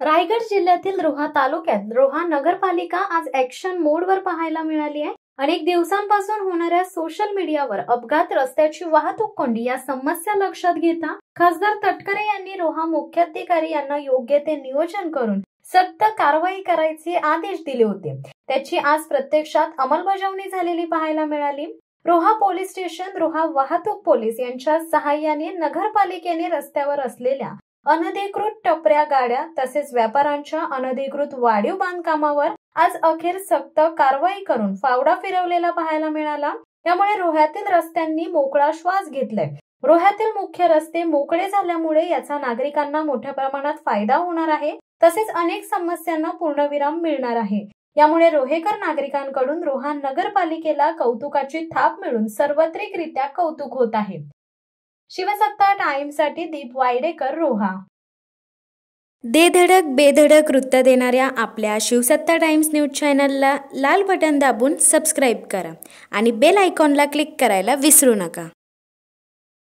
रायगड जिल्ह्यातील रोहा तालुक्यात रोहा नगरपालिका आज ॲक्शन मोडवर पाहायला मिळाली आहे। अनेक दिवसांपासून होणाऱ्या सोशल मीडियावर अपघात, रस्त्याची वाहतूक कोंडी या समस्या लक्षात घेता खासदार तटकरे यांनी रोहा मुख्याधिकारी यांना योग्य ते नियोजन करून सक्त कारवाई करायचे आदेश दिले होते। त्याची आज प्रत्यक्षात अंमलबजावणी झालेली पाहायला मिळाली। रोहा पोलीस स्टेशन, रोहा वाहतूक पोलीस यांच्या सहाय्याने नगरपालिकेने रस्त्यावर असलेल्या अनधिकृत टपऱ्या गाड्या तसेच व्यापाऱ्यांच्या अनधिकृत वाढीव बांधकामावर आज अखेर सक्त कारवाई करून फावडा फिरवलेला पाहायला मिळाला। त्यामुळे रोह्यातील रस्त्यांनी मोकळा श्वास घेतलाय। रोह्यातील मुख्य रस्ते मोकळे झाल्यामुळे याचा नागरिकांना मोठ्या प्रमाणात फायदा होणार आहे, तसेच अनेक समस्यांना पूर्णविराम मिळणार आहे। यामुळे रोहेकर नागरिकांकडून रोहा नगरपालिकेला कौतुकाची थाप मिळून सार्वत्रिकरित्या कौतुक होत आहे। शिवसत्ता टाइम्ससाठी दीप वायडेकर, रोहा। दे धडक बेधडक वृत्त देणाऱ्या आपल्या शिवसत्ता टाइम्स न्यूज चॅनलला लाल बटन दाबून सबस्क्राईब करा आणि बेल आयकॉनला क्लिक करायला विसरू नका।